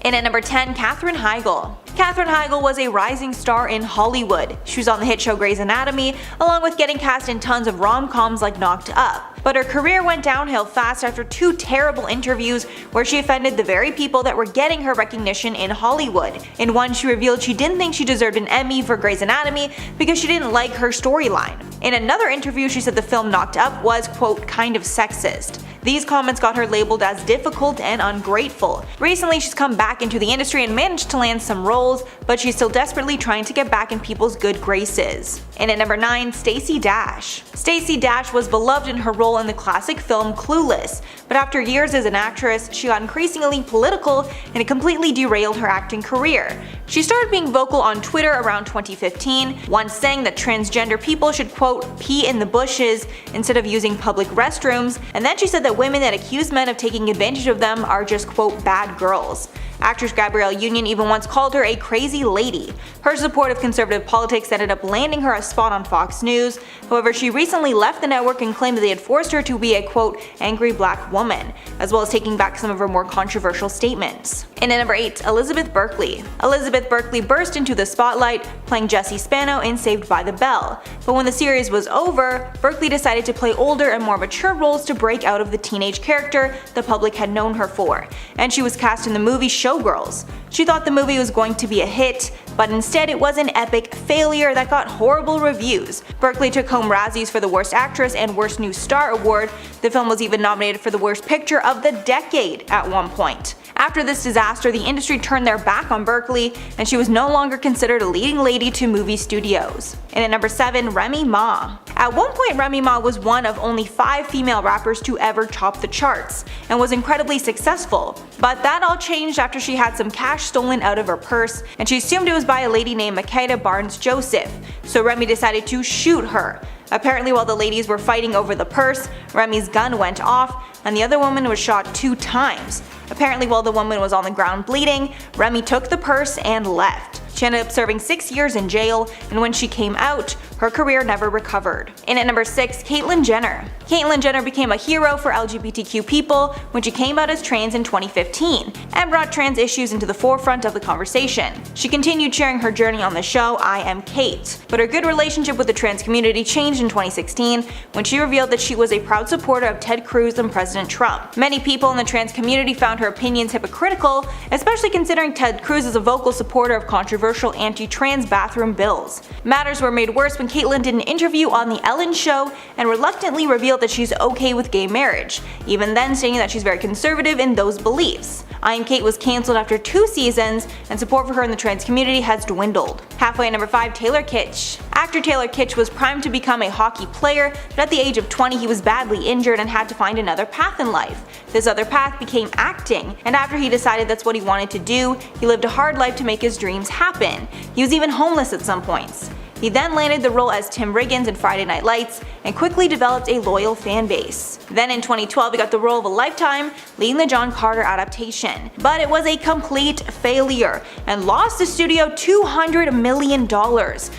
In at number 10, Katherine Heigl. Katherine Heigl was a rising star in Hollywood. She was on the hit show Grey's Anatomy, along with getting cast in tons of rom-coms like Knocked Up. But her career went downhill fast after 2 terrible interviews where she offended the very people that were getting her recognition in Hollywood. In one, she revealed she didn't think she deserved an Emmy for Grey's Anatomy because she didn't like her storyline. In another interview, she said the film Knocked Up was, quote, kind of sexist. These comments got her labeled as difficult and ungrateful. Recently, she's come back into the industry and managed to land some roles, but she's still desperately trying to get back in people's good graces. And at number 9, Stacey Dash. Stacey Dash was beloved in her role in the classic film Clueless, but after years as an actress, she got increasingly political and it completely derailed her acting career. She started being vocal on Twitter around 2015, once saying that transgender people should, quote, pee in the bushes instead of using public restrooms, and then she said that women that accuse men of taking advantage of them are just, quote, bad girls. Actress Gabrielle Union even once called her a crazy lady. Her support of conservative politics ended up landing her a spot on Fox News. However, she recently left the network and claimed that they had forced her to be a, quote, angry black woman, as well as taking back some of her more controversial statements. And at number 8, Elizabeth Berkley. Elizabeth Berkley burst into the spotlight, playing Jessie Spano in Saved by the Bell. But when the series was over, Berkley decided to play older and more mature roles to break out of the teenage character the public had known her for, and she was cast in the movie Showgirls. She thought the movie was going to be a hit, but instead it was an epic failure that got horrible reviews. Berkley took home Razzies for the Worst Actress and Worst New Star award. The film was even nominated for the Worst Picture of the Decade at one point. After this disaster, the industry turned their back on Berkley, and she was no longer considered a leading lady to movie studios. And at number 7, Remy Ma. At one point, Remy Ma was one of only 5 female rappers to ever top the charts, and was incredibly successful. But that all changed after she had some cash stolen out of her purse, and she assumed it was by a lady named Makeda Barnes Joseph, so Remy decided to shoot her. Apparently, while the ladies were fighting over the purse, Remy's gun went off, and the other woman was shot 2 times. Apparently, while the woman was on the ground bleeding, Remy took the purse and left. She ended up serving 6 years in jail, and when she came out, her career never recovered. And at number 6, Caitlyn Jenner. Caitlyn Jenner became a hero for LGBTQ people when she came out as trans in 2015, and brought trans issues into the forefront of the conversation. She continued sharing her journey on the show I Am Kate, but her good relationship with the trans community changed in 2016 when she revealed that she was a proud supporter of Ted Cruz and President Trump. Many people in the trans community found her opinions hypocritical, especially considering Ted Cruz is a vocal supporter of controversial anti-trans bathroom bills. Matters were made worse when Caitlyn did an interview on The Ellen Show and reluctantly revealed that she's okay with gay marriage, even then stating that she's very conservative in those beliefs. I Am Kate was cancelled after 2 seasons, and support for her in the trans community has dwindled. Halfway at number 5, Taylor Kitsch. Actor Taylor Kitsch was primed to become a hockey player, but at the age of 20 he was badly injured and had to find another path in life. This other path became acting, and after he decided that's what he wanted to do, he lived a hard life to make his dreams happen. He was even homeless at some points. He then landed the role as Tim Riggins in Friday Night Lights and quickly developed a loyal fan base. Then in 2012 he got the role of a lifetime, leading the John Carter adaptation. But it was a complete failure and lost the studio $200 million.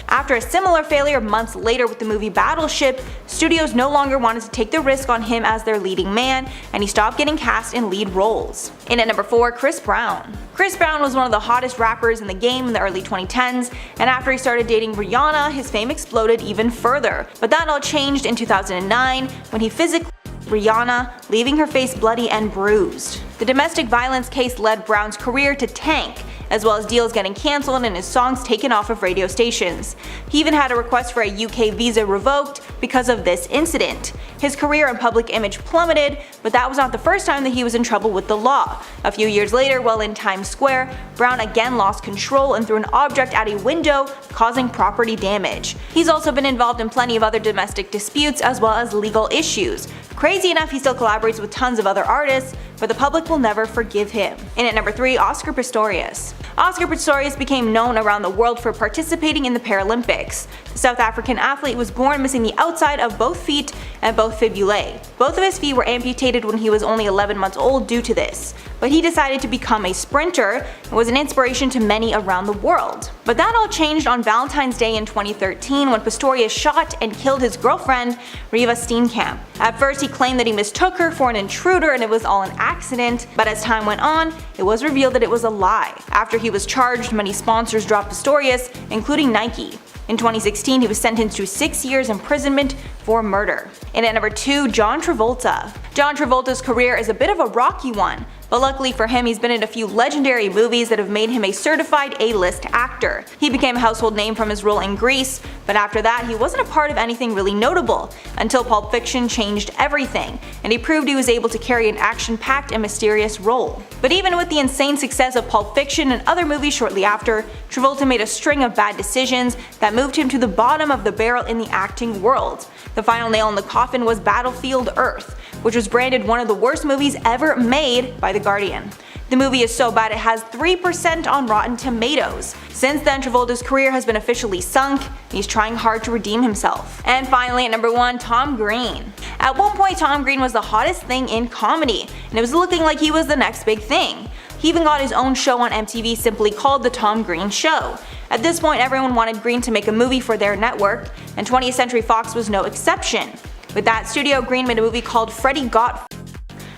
After a similar failure months later with the movie Battleship, studios no longer wanted to take the risk on him as their leading man, and he stopped getting cast in lead roles. And at number 4, Chris Brown. Chris Brown was one of the hottest rappers in the game in the early 2010s, and after he started dating Rihanna, his fame exploded even further. But that all changed in 2009 when he physically Rihanna, leaving her face bloody and bruised. The domestic violence case led Brown's career to tank, as well as deals getting cancelled and his songs taken off of radio stations. He even had a request for a UK visa revoked because of this incident. His career and public image plummeted, but that was not the first time that he was in trouble with the law. A few years later, while in Times Square, Brown again lost control and threw an object at a window, causing property damage. He's also been involved in plenty of other domestic disputes as well as legal issues. Crazy enough, he still collaborates with tons of other artists, but the public will never forgive him. And at number 3, Oscar Pistorius. Oscar Pistorius became known around the world for participating in the Paralympics. The South African athlete was born missing the outside of both feet and both fibulae. Both of his feet were amputated when he was only 11 months old due to this, but he decided to become a sprinter and was an inspiration to many around the world. But that all changed on Valentine's Day in 2013 when Pistorius shot and killed his girlfriend, Riva Steenkamp. At first he claimed that he mistook her for an intruder and it was all an accident, but as time went on, it was revealed that it was a lie. After he was charged, many sponsors dropped Pistorius, including Nike. In 2016, he was sentenced to 6 years imprisonment for murder. And at number 2, John Travolta. John Travolta's career is a bit of a rocky one, but luckily for him, he's been in a few legendary movies that have made him a certified A-list actor. He became a household name from his role in Grease, but after that, he wasn't a part of anything really notable, until Pulp Fiction changed everything, and he proved he was able to carry an action-packed and mysterious role. But even with the insane success of Pulp Fiction and other movies shortly after, Travolta made a string of bad decisions that moved him to the bottom of the barrel in the acting world. The final nail in the coffin was Battlefield Earth, which was branded one of the worst movies ever made by The Guardian. The movie is so bad it has 3% on Rotten Tomatoes. Since then, Travolta's career has been officially sunk, and he's trying hard to redeem himself. And finally, at number 1, Tom Green. At one point, Tom Green was the hottest thing in comedy, and it was looking like he was the next big thing. He even got his own show on MTV simply called The Tom Green Show. At this point, everyone wanted Green to make a movie for their network, and 20th Century Fox was no exception. With that studio, Green made a movie called Freddie Got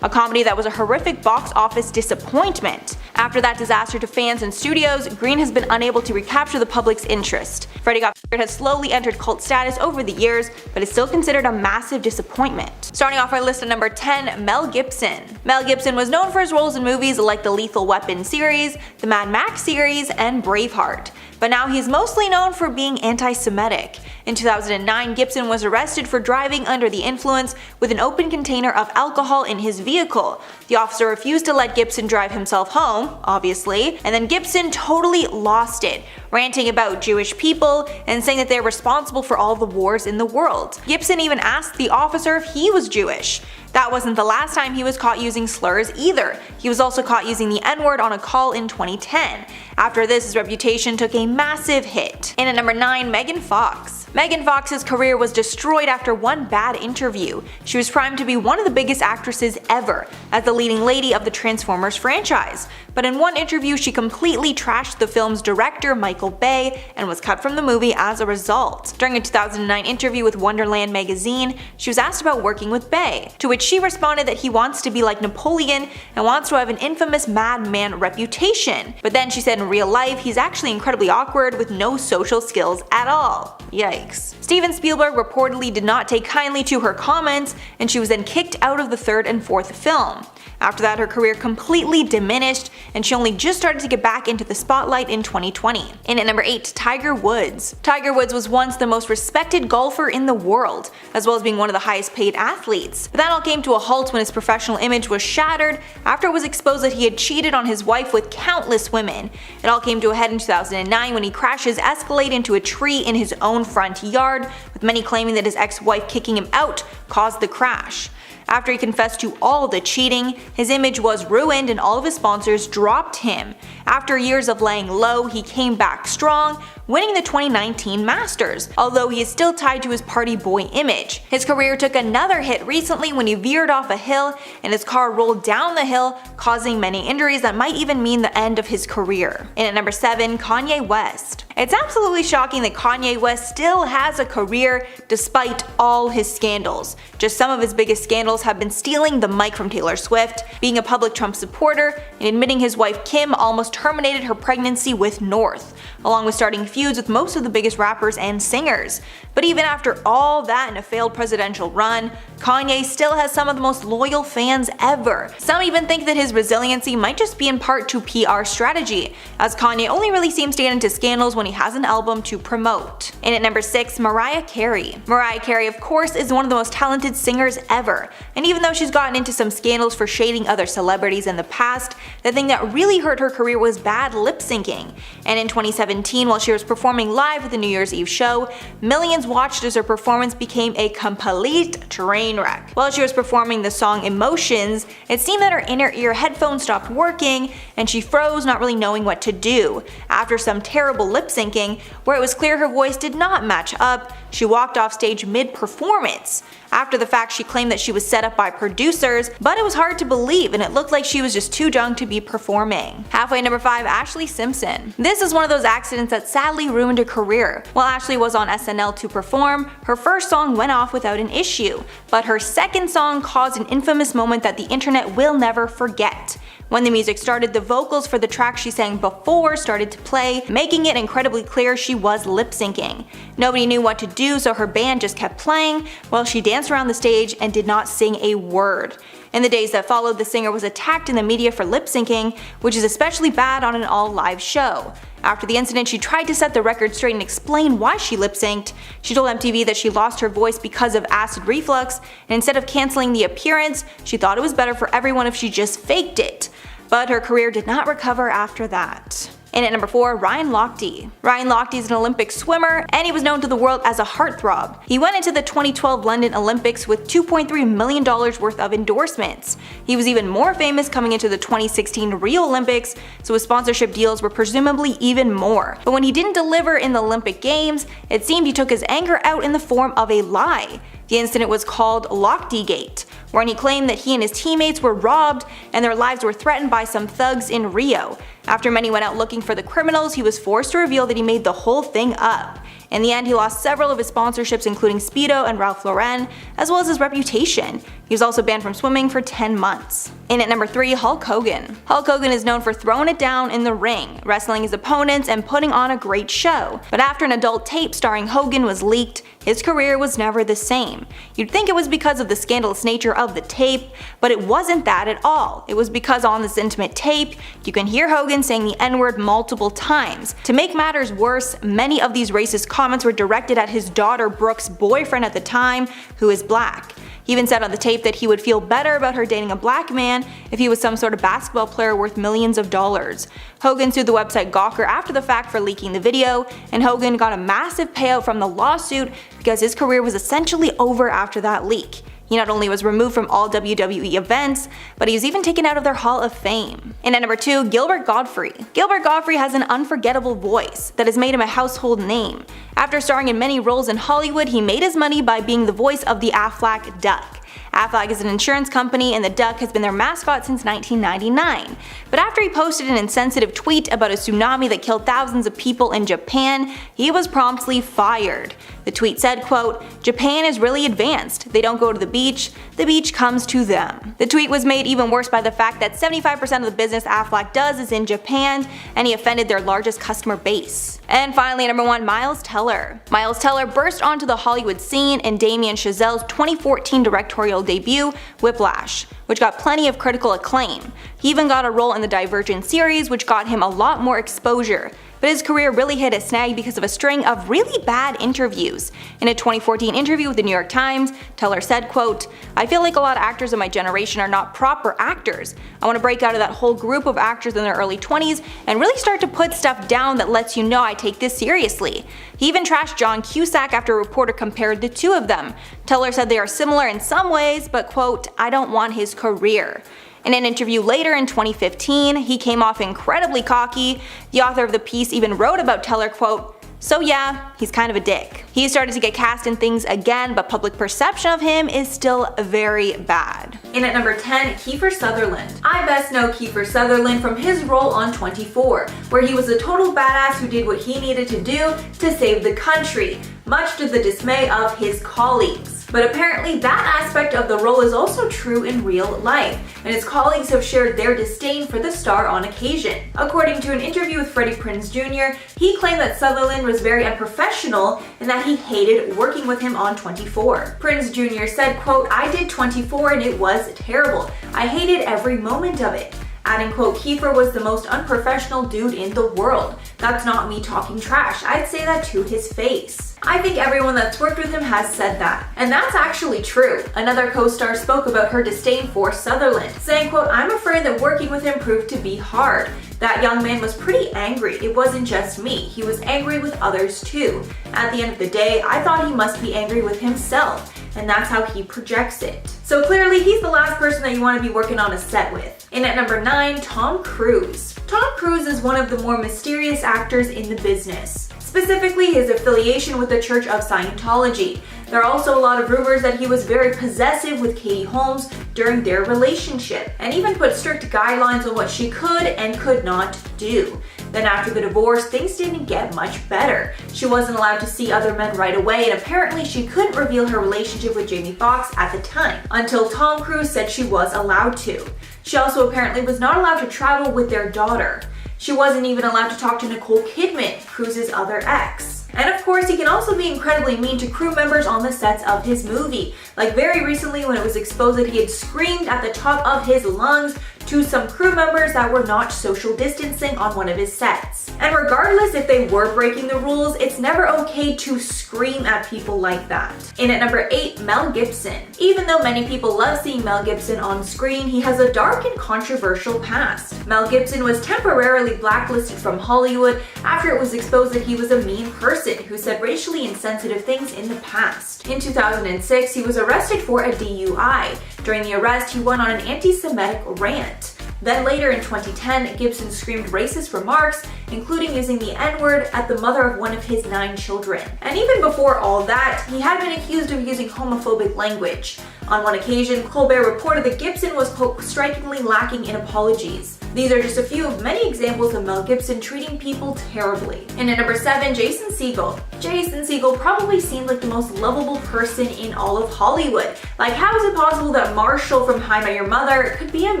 a comedy that was a horrific box office disappointment. After that disaster to fans and studios, Green has been unable to recapture the public's interest. Freddie Got has slowly entered cult status over the years, but is still considered a massive disappointment. Starting off our list at number 10, Mel Gibson. Mel Gibson was known for his roles in movies like the Lethal Weapon series, the Mad Max series, and Braveheart. But now he's mostly known for being anti-Semitic. In 2009, Gibson was arrested for driving under the influence with an open container of alcohol in his vehicle. The officer refused to let Gibson drive himself home, obviously, and then Gibson totally lost it, ranting about Jewish people and saying that they're responsible for all the wars in the world. Gibson even asked the officer if he was Jewish. That wasn't the last time he was caught using slurs either. He was also caught using the N-word on a call in 2010. After this, his reputation took a massive hit. And at number 9, Megan Fox. Megan Fox's career was destroyed after one bad interview. She was primed to be one of the biggest actresses ever, as the leading lady of the Transformers franchise. But in one interview, she completely trashed the film's director, Michael Bay, and was cut from the movie as a result. During a 2009 interview with Wonderland magazine, she was asked about working with Bay, to which she responded that he wants to be like Napoleon and wants to have an infamous madman reputation. But then she said in real life, he's actually incredibly awkward with no social skills at all. Yikes. Steven Spielberg reportedly did not take kindly to her comments, and she was then kicked out of the third and fourth film. After that, her career completely diminished, and she only just started to get back into the spotlight in 2020. And at number 8, Tiger Woods. Tiger Woods was once the most respected golfer in the world, as well as being one of the highest paid athletes. But that all came to a halt when his professional image was shattered after it was exposed that he had cheated on his wife with countless women. It all came to a head in 2009 when he crashed his Escalade into a tree in his own front yard, with many claiming that his ex-wife kicking him out caused the crash. After he confessed to all the cheating, his image was ruined and all of his sponsors dropped him. After years of laying low, he came back strong, winning the 2019 Masters, although he is still tied to his party boy image. His career took another hit recently when he veered off a hill and his car rolled down the hill, causing many injuries that might even mean the end of his career. And at number 7, Kanye West. It's absolutely shocking that Kanye West still has a career despite all his scandals. Just some of his biggest scandals have been stealing the mic from Taylor Swift, being a public Trump supporter, and admitting his wife Kim almost terminated her pregnancy with North, along with starting feuds with most of the biggest rappers and singers. But even after all that and a failed presidential run, Kanye still has some of the most loyal fans ever. Some even think that his resiliency might just be in part to PR strategy, as Kanye only really seems to get into scandals when he has an album to promote. And at number 6, Mariah Carey. Mariah Carey, of course, is one of the most talented singers ever, and even though she's gotten into some scandals for shading other celebrities in the past, the thing that really hurt her career was bad lip syncing. And in 2017, while she was performing live at the New Year's Eve show, millions watched as her performance became a complete train wreck. While she was performing the song Emotions, it seemed that her inner ear headphones stopped working and she froze, not really knowing what to do. After some terrible lip syncing, where it was clear her voice did not match up, she walked off stage mid-performance. After the fact, she claimed that she was set up by producers, but it was hard to believe and it looked like she was just too young to be performing. Halfway at number 5, Ashley Simpson. This is one of those accidents that sadly ruined her career. While Ashley was on SNL to perform, her first song went off without an issue, but her second song caused an infamous moment that the internet will never forget. When the music started, the vocals for the track she sang before started to play, making it incredibly clear she was lip-syncing. Nobody knew what to do, so her band just kept playing while she danced around the stage and did not sing a word. In the days that followed, the singer was attacked in the media for lip-syncing, which is especially bad on an all-live show. After the incident, she tried to set the record straight and explain why she lip-synced. She told MTV that she lost her voice because of acid reflux, and instead of canceling the appearance, she thought it was better for everyone if she just faked it. But her career did not recover after that. And at number 4, Ryan Lochte. Ryan Lochte is an Olympic swimmer, and he was known to the world as a heartthrob. He went into the 2012 London Olympics with $2.3 million worth of endorsements. He was even more famous coming into the 2016 Rio Olympics, so his sponsorship deals were presumably even more. But when he didn't deliver in the Olympic Games, it seemed he took his anger out in the form of a lie. The incident was called Lochte-gate, wherein he claimed that he and his teammates were robbed and their lives were threatened by some thugs in Rio. After many went out looking for the criminals, he was forced to reveal that he made the whole thing up. In the end, he lost several of his sponsorships, including Speedo and Ralph Lauren, as well as his reputation. He was also banned from swimming for 10 months. In at number 3, Hulk Hogan. Hulk Hogan is known for throwing it down in the ring, wrestling his opponents, and putting on a great show. But after an adult tape starring Hogan was leaked, his career was never the same. You'd think it was because of the scandalous nature of the tape, but it wasn't that at all. It was because on this intimate tape, you can hear Hogan saying the N-word multiple times. To make matters worse, many of these racist comments were directed at his daughter Brooke's boyfriend at the time, who is black. He even said on the tape that he would feel better about her dating a black man if he was some sort of basketball player worth millions of dollars. Hogan sued the website Gawker after the fact for leaking the video, and Hogan got a massive payout from the lawsuit because his career was essentially over after that leak. He not only was removed from all WWE events, but he was even taken out of their Hall of Fame. And at number 2, Gilbert Gottfried. Gilbert Gottfried has an unforgettable voice that has made him a household name. After starring in many roles in Hollywood, he made his money by being the voice of the Aflac Duck. Aflac is an insurance company, and the duck has been their mascot since 1999. But after he posted an insensitive tweet about a tsunami that killed thousands of people in Japan, he was promptly fired. The tweet said, quote, "Japan is really advanced. They don't go to the beach comes to them." The tweet was made even worse by the fact that 75% of the business Aflac does is in Japan, and he offended their largest customer base. And finally, number 1, Miles Teller. Miles Teller burst onto the Hollywood scene in Damien Chazelle's 2014 directorial debut, Whiplash, which got plenty of critical acclaim. He even got a role in the Divergent series, which got him a lot more exposure. But his career really hit a snag because of a string of really bad interviews. In a 2014 interview with the New York Times, Teller said, quote, "I feel like a lot of actors of my generation are not proper actors. I want to break out of that whole group of actors in their early 20s and really start to put stuff down that lets you know I take this seriously." He even trashed John Cusack after a reporter compared the two of them. Teller said they are similar in some ways, but quote, "I don't want his career." In an interview later in 2015, he came off incredibly cocky. The author of the piece even wrote about Teller, quote, "So yeah, he's kind of a dick." He started to get cast in things again, but public perception of him is still very bad. In at number 10, Kiefer Sutherland. I best know Kiefer Sutherland from his role on 24, where he was a total badass who did what he needed to do to save the country, much to the dismay of his colleagues. But apparently that aspect of the role is also true in real life, and his colleagues have shared their disdain for the star on occasion. According to an interview with Freddie Prinze Jr., he claimed that Sutherland was very unprofessional and that he hated working with him on 24. Prinze Jr. said, quote, "I did 24 and it was terrible. I hated every moment of it." Adding, quote, "Kiefer was the most unprofessional dude in the world. That's not me talking trash. I'd say that to his face." I think everyone that's worked with him has said that. And that's actually true. Another co-star spoke about her disdain for Sutherland, saying, quote, "I'm afraid that working with him proved to be hard. That young man was pretty angry. It wasn't just me. He was angry with others too. At the end of the day, I thought he must be angry with himself, and that's how he projects it." So clearly he's the last person that you want to be working on a set with. In at number 9, Tom Cruise. Tom Cruise is one of the more mysterious actors in the business. Specifically his affiliation with the Church of Scientology. There are also a lot of rumors that he was very possessive with Katie Holmes during their relationship, and even put strict guidelines on what she could and could not do. Then after the divorce, things didn't get much better. She wasn't allowed to see other men right away, and apparently she couldn't reveal her relationship with Jamie Foxx at the time, until Tom Cruise said she was allowed to. She also apparently was not allowed to travel with their daughter. She wasn't even allowed to talk to Nicole Kidman, Cruise's other ex. And of course, he can also be incredibly mean to crew members on the sets of his movie. Like very recently when it was exposed that he had screamed at the top of his lungs to some crew members that were not social distancing on one of his sets. And regardless if they were breaking the rules, it's never okay to scream at people like that. In at number 8, Mel Gibson. Even though many people love seeing Mel Gibson on screen, he has a dark and controversial past. Mel Gibson was temporarily blacklisted from Hollywood after it was exposed that he was a mean person who said racially insensitive things in the past. In 2006, he was arrested for a DUI. During the arrest, he went on an anti-Semitic rant. Then later in 2010, Gibson screamed racist remarks, including using the N-word at the mother of one of his 9 children. And even before all that, he had been accused of using homophobic language. On one occasion, Colbert reported that Gibson was, quote, strikingly lacking in apologies. These are just a few of many examples of Mel Gibson treating people terribly. And at number 7, Jason Segel. Jason Segel probably seemed like the most lovable person in all of Hollywood. Like, how is it possible that Marshall from How I Met Your Mother could be a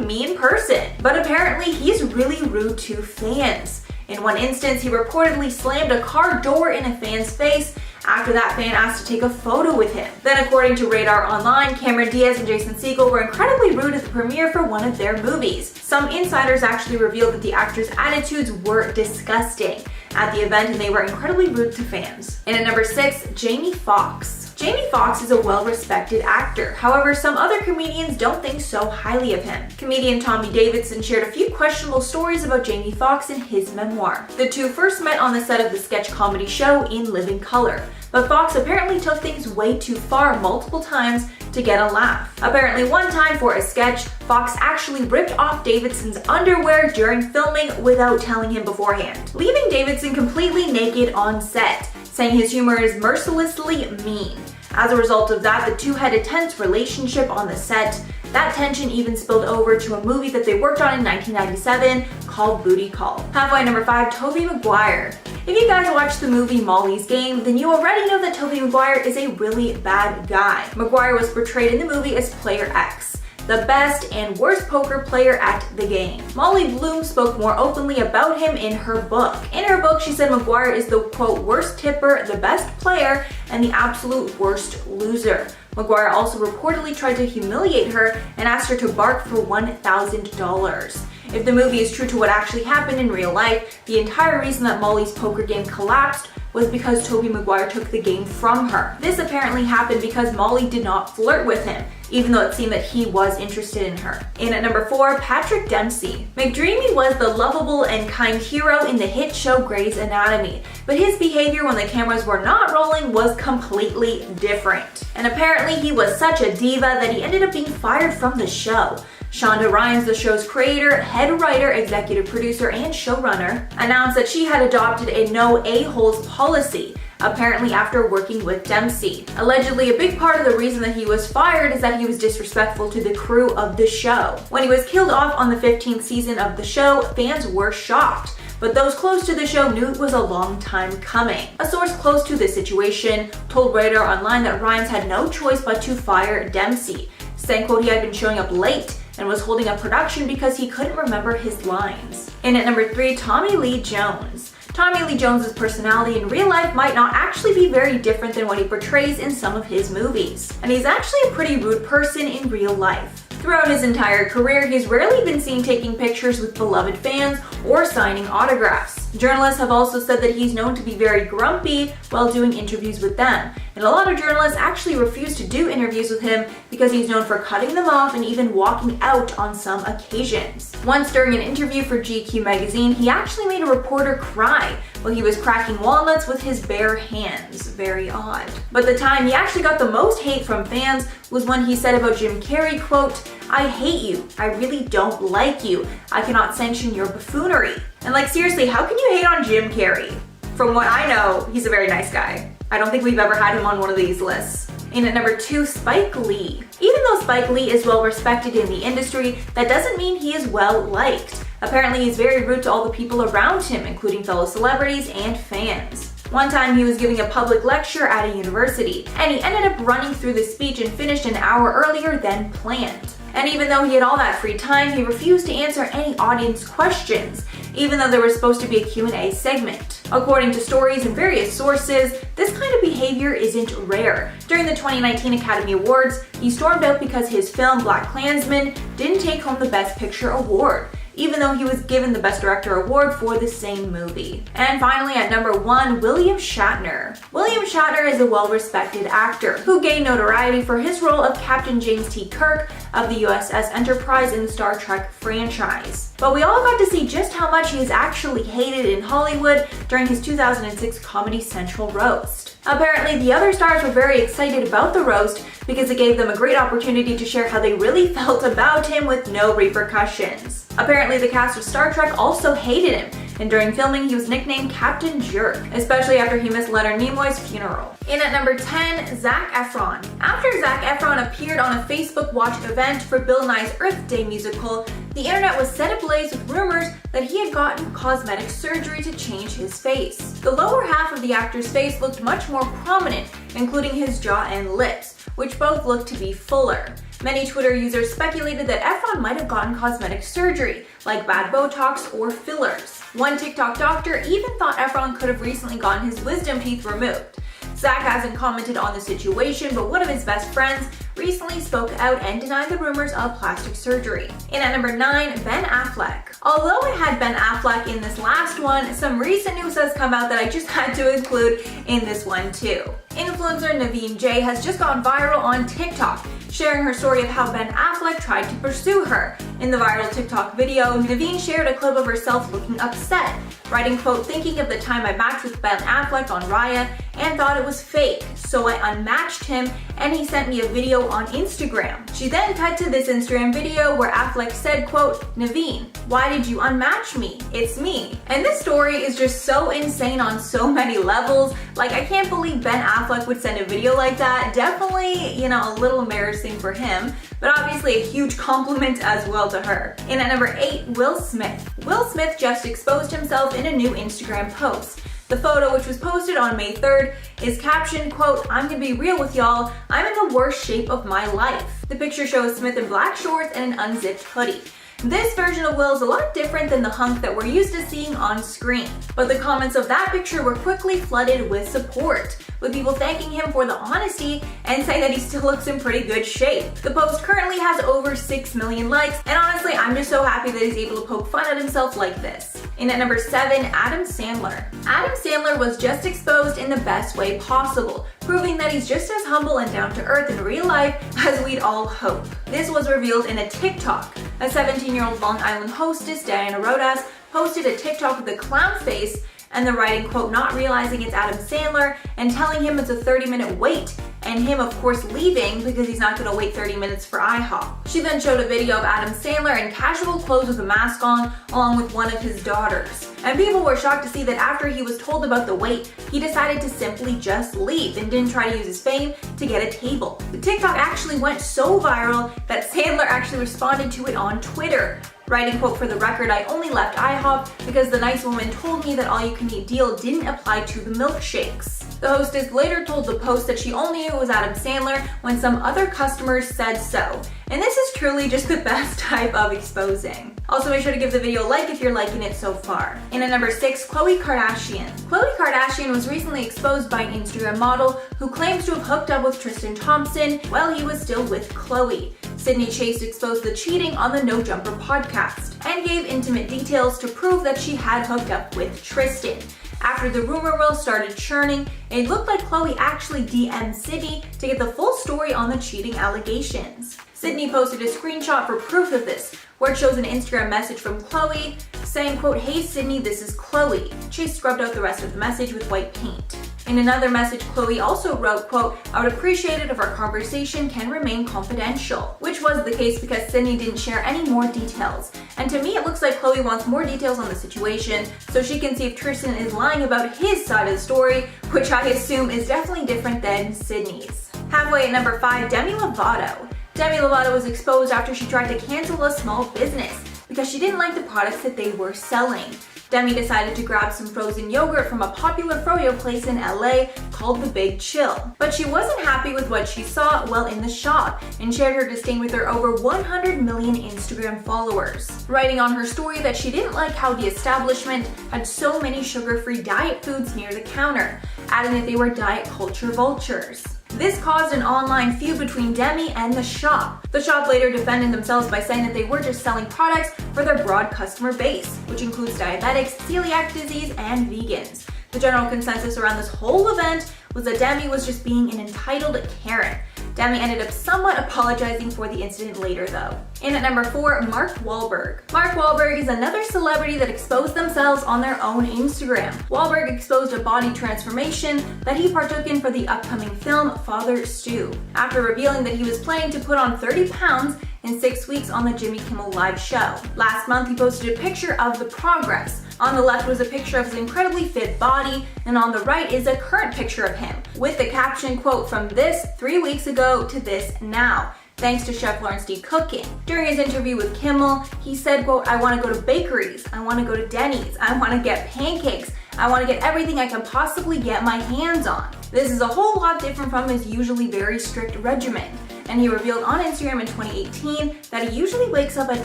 mean person? But apparently, he's really rude to fans. In one instance, he reportedly slammed a car door in a fan's face after that fan asked to take a photo with him. Then according to Radar Online, Cameron Diaz and Jason Segel were incredibly rude at the premiere for one of their movies. Some insiders actually revealed that the actors' attitudes were disgusting at the event and they were incredibly rude to fans. And at number 6, Jamie Foxx. Jamie Foxx is a well-respected actor. However, some other comedians don't think so highly of him. Comedian Tommy Davidson shared a few questionable stories about Jamie Foxx in his memoir. The two first met on the set of the sketch comedy show In Living Color, but Foxx apparently took things way too far multiple times to get a laugh. Apparently one time for a sketch, Foxx actually ripped off Davidson's underwear during filming without telling him beforehand, leaving Davidson completely naked on set, saying his humor is mercilessly mean. As a result of that, the two had a tense relationship on the set. That tension even spilled over to a movie that they worked on in 1997 called Booty Call. Halfway number 5, Tobey Maguire. If you guys watched the movie Molly's Game, then you already know that Tobey Maguire is a really bad guy. Maguire was portrayed in the movie as Player X, the best and worst poker player at the game. Molly Bloom spoke more openly about him in her book. In her book, she said Maguire is the, quote, worst tipper, the best player, and the absolute worst loser. Maguire also reportedly tried to humiliate her and asked her to bark for $1,000. If the movie is true to what actually happened in real life, the entire reason that Molly's poker game collapsed was because Tobey Maguire took the game from her. This apparently happened because Molly did not flirt with him, even though it seemed that he was interested in her. And at number 4, Patrick Dempsey. McDreamy was the lovable and kind hero in the hit show Grey's Anatomy, but his behavior when the cameras were not rolling was completely different. And apparently he was such a diva that he ended up being fired from the show. Shonda Rhimes, the show's creator, head writer, executive producer, and showrunner, announced that she had adopted a no a-holes policy, apparently after working with Dempsey. Allegedly, a big part of the reason that he was fired is that he was disrespectful to the crew of the show. When he was killed off on the 15th season of the show, fans were shocked, but those close to the show knew it was a long time coming. A source close to the situation told Radar Online that Rhimes had no choice but to fire Dempsey, saying, quote, he had been showing up late and was holding up production because he couldn't remember his lines. And at number 3, Tommy Lee Jones. Tommy Lee Jones' personality in real life might not actually be very different than what he portrays in some of his movies. And he's actually a pretty rude person in real life. Throughout his entire career, he's rarely been seen taking pictures with beloved fans or signing autographs. Journalists have also said that he's known to be very grumpy while doing interviews with them, and a lot of journalists actually refuse to do interviews with him because he's known for cutting them off and even walking out on some occasions. Once during an interview for GQ magazine, he actually made a reporter cry while he was cracking walnuts with his bare hands. Very odd. But the time he actually got the most hate from fans was when he said about Jim Carrey, quote, I hate you. I really don't like you. I cannot sanction your buffoonery. And like seriously, how can you hate on Jim Carrey? From what I know, he's a very nice guy. I don't think we've ever had him on one of these lists. In at number 2, Spike Lee. Even though Spike Lee is well respected in the industry, that doesn't mean he is well liked. Apparently he's very rude to all the people around him, including fellow celebrities and fans. One time he was giving a public lecture at a university, and he ended up running through the speech and finished an hour earlier than planned. And even though he had all that free time, he refused to answer any audience questions, even though there was supposed to be a Q&A segment. According to stories and various sources, this kind of behavior isn't rare. During the 2019 Academy Awards, he stormed out because his film BlacKkKlansman didn't take home the Best Picture award, even though he was given the Best Director award for the same movie. And finally, at number 1, William Shatner. William Shatner is a well-respected actor who gained notoriety for his role of Captain James T. Kirk of the USS Enterprise in the Star Trek franchise. But we all got to see just how much he is actually hated in Hollywood during his 2006 Comedy Central roast. Apparently, the other stars were very excited about the roast because it gave them a great opportunity to share how they really felt about him with no repercussions. Apparently, the cast of Star Trek also hated him, and during filming he was nicknamed Captain Jerk, especially after he missed Leonard Nimoy's funeral. In at number 10, Zac Efron. After Zac Efron appeared on a Facebook Watch event for Bill Nye's Earth Day musical, the internet was set ablaze with rumors that he had gotten cosmetic surgery to change his face. The lower half of the actor's face looked much more prominent, including his jaw and lips, which both looked to be fuller. Many Twitter users speculated that Efron might have gotten cosmetic surgery, like bad Botox or fillers. One TikTok doctor even thought Efron could have recently gotten his wisdom teeth removed. Zac hasn't commented on the situation, but one of his best friends recently spoke out and denied the rumors of plastic surgery. In at number 9, Ben Affleck. Although I had Ben Affleck in this last one, some recent news has come out that I just had to include in this one too. Influencer Naveen J has just gone viral on TikTok, sharing her story of how Ben Affleck tried to pursue her. In the viral TikTok video, Naveen shared a clip of herself looking upset, writing, quote, "Thinking of the time I matched with Ben Affleck on Raya and thought it was fake, so I unmatched him and he sent me a video on Instagram." She then cut to this Instagram video where Affleck said, quote, "Naveen, why did you unmatch me? It's me." And this story is just so insane on so many levels. Like, I can't believe Ben Affleck would send a video like that. Definitely, a little embarrassing for him, but obviously a huge compliment as well to her. In at number 8, Will Smith. Will Smith just exposed himself in a new Instagram post. The photo, which was posted on May 3rd, is captioned, quote, "I'm gonna be real with y'all, I'm in the worst shape of my life." The picture shows Smith in black shorts and an unzipped hoodie. This version of Will is a lot different than the hunk that we're used to seeing on screen. But the comments of that picture were quickly flooded with support, with people thanking him for the honesty and saying that he still looks in pretty good shape. The post currently has over 6 million likes, and honestly, I'm just so happy that he's able to poke fun at himself like this. In at number 7, Adam Sandler. Adam Sandler was just exposed in the best way possible, proving that he's just as humble and down to earth in real life as we'd all hope. This was revealed in a TikTok. A 17-year-old Long Island hostess, Diana Rodas, posted a TikTok with a clown face and the writing, quote, "Not realizing it's Adam Sandler and telling him it's a 30-minute wait," and him, of course, leaving because he's not gonna wait 30 minutes for IHOP. She then showed a video of Adam Sandler in casual clothes with a mask on, along with one of his daughters. And people were shocked to see that after he was told about the wait, he decided to simply just leave and didn't try to use his fame to get a table. The TikTok actually went so viral that Sandler actually responded to it on Twitter, writing, quote, "For the record, I only left IHOP because the nice woman told me that all-you-can-eat deal didn't apply to the milkshakes." The hostess later told the Post that she only knew it was Adam Sandler when some other customers said so. And this is truly just the best type of exposing. Also, make sure to give the video a like if you're liking it so far. In at number 6, Khloe Kardashian. Khloe Kardashian was recently exposed by an Instagram model who claims to have hooked up with Tristan Thompson while he was still with Khloe. Sydney Chase exposed the cheating on the No Jumper podcast and gave intimate details to prove that she had hooked up with Tristan. After the rumor mill started churning, it looked like Khloe actually DM'd Sydney to get the full story on the cheating allegations. Sydney posted a screenshot for proof of this, where it shows an Instagram message from Khloe saying, quote, "Hey Sydney, this is Khloe." Chase scrubbed out the rest of the message with white paint. In another message, Khloe also wrote, quote, "I would appreciate it if our conversation can remain confidential," which was the case because Sydney didn't share any more details. And to me, it looks like Khloe wants more details on the situation so she can see if Tristan is lying about his side of the story, which I assume is definitely different than Sydney's. Halfway at number 5, Demi Lovato. Demi Lovato was exposed after she tried to cancel a small business because she didn't like the products that they were selling. Demi decided to grab some frozen yogurt from a popular froyo place in LA called The Big Chill. But she wasn't happy with what she saw while in the shop and shared her disdain with her over 100 million Instagram followers, writing on her story that she didn't like how the establishment had so many sugar-free diet foods near the counter, adding that they were diet culture vultures. This caused an online feud between Demi and the shop. The shop later defended themselves by saying that they were just selling products for their broad customer base, which includes diabetics, celiac disease, and vegans. The general consensus around this whole event was that Demi was just being an entitled Karen. Demi ended up somewhat apologizing for the incident later though. In at number 4, Mark Wahlberg. Mark Wahlberg is another celebrity that exposed themselves on their own Instagram. Wahlberg exposed a body transformation that he partook in for the upcoming film Father Stu, after revealing that he was planning to put on 30 pounds in 6 weeks on the Jimmy Kimmel Live show. Last month, he posted a picture of the progress. On the left was a picture of his incredibly fit body, and on the right is a current picture of him, with the caption, quote, "From this 3 weeks ago to this now, thanks to Chef Lawrence D. Cooking." During his interview with Kimmel, he said, quote, "I want to go to bakeries, I want to go to Denny's, I want to get pancakes, I want to get everything I can possibly get my hands on." This is a whole lot different from his usually very strict regimen. And he revealed on Instagram in 2018 that he usually wakes up at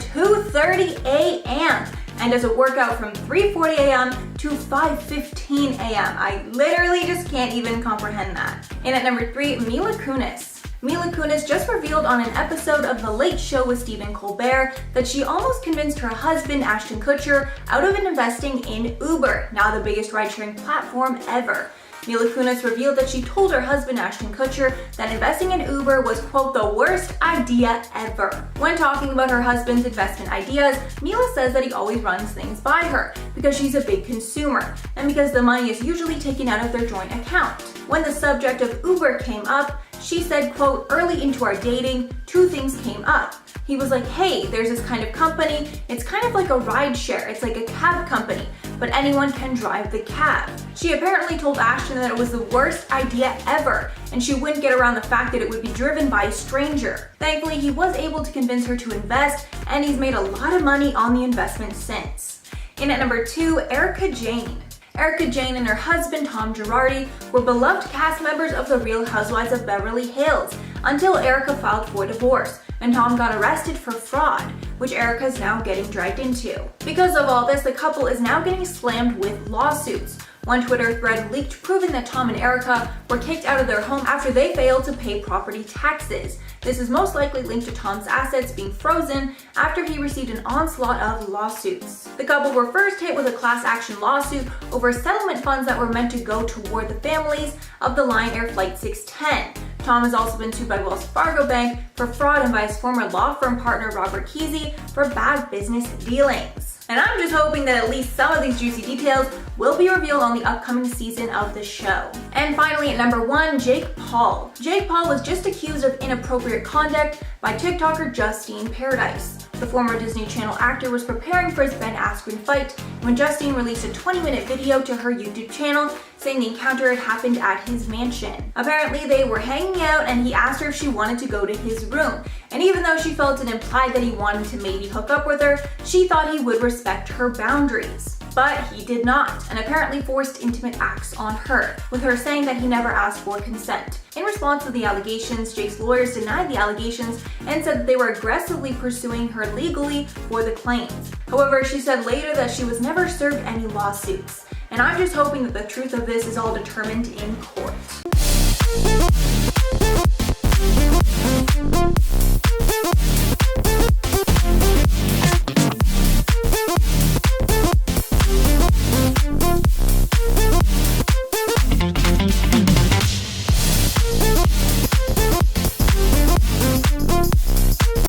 2:30 a.m. and does a workout from 3:40 a.m. to 5:15 a.m. I literally just can't even comprehend that. And at number 3, Mila Kunis. Mila Kunis just revealed on an episode of The Late Show with Stephen Colbert that she almost convinced her husband, Ashton Kutcher, out of investing in Uber, now the biggest ride-sharing platform ever. Mila Kunis revealed that she told her husband, Ashton Kutcher, that investing in Uber was, quote, "the worst idea ever." When talking about her husband's investment ideas, Mila says that he always runs things by her because she's a big consumer and because the money is usually taken out of their joint account. When the subject of Uber came up, she said, quote, "Early into our dating, 2 things came up. He was like, hey, there's this kind of company. It's kind of like a ride share. It's like a cab company, but anyone can drive the cab." She apparently told Ashton that it was the worst idea ever, and she wouldn't get around the fact that it would be driven by a stranger. Thankfully, he was able to convince her to invest, and he's made a lot of money on the investment since. In at number 2, Erika Jayne. Erika Jayne and her husband, Tom Girardi, were beloved cast members of The Real Housewives of Beverly Hills until Erika filed for divorce, and Tom got arrested for fraud, which Erika is now getting dragged into. Because of all this, the couple is now getting slammed with lawsuits. One Twitter thread leaked proving that Tom and Erika were kicked out of their home after they failed to pay property taxes. This is most likely linked to Tom's assets being frozen after he received an onslaught of lawsuits. The couple were first hit with a class action lawsuit over settlement funds that were meant to go toward the families of the Lion Air Flight 610. Tom has also been sued by Wells Fargo Bank for fraud and by his former law firm partner Robert Kesey for bad business dealings. And I'm just hoping that at least some of these juicy details will be revealed on the upcoming season of the show. And finally at number 1, Jake Paul. Jake Paul was just accused of inappropriate conduct by TikToker Justine Paradise. The former Disney Channel actor was preparing for his Ben Askren fight when Justine released a 20-minute video to her YouTube channel saying the encounter had happened at his mansion. Apparently they were hanging out and he asked her if she wanted to go to his room. And even though she felt it implied that he wanted to maybe hook up with her, she thought he would respect her boundaries. But he did not, and apparently forced intimate acts on her, with her saying that he never asked for consent. In response to the allegations, Jake's lawyers denied the allegations and said that they were aggressively pursuing her legally for the claims. However, she said later that she was never served any lawsuits. And I'm just hoping that the truth of this is all determined in court.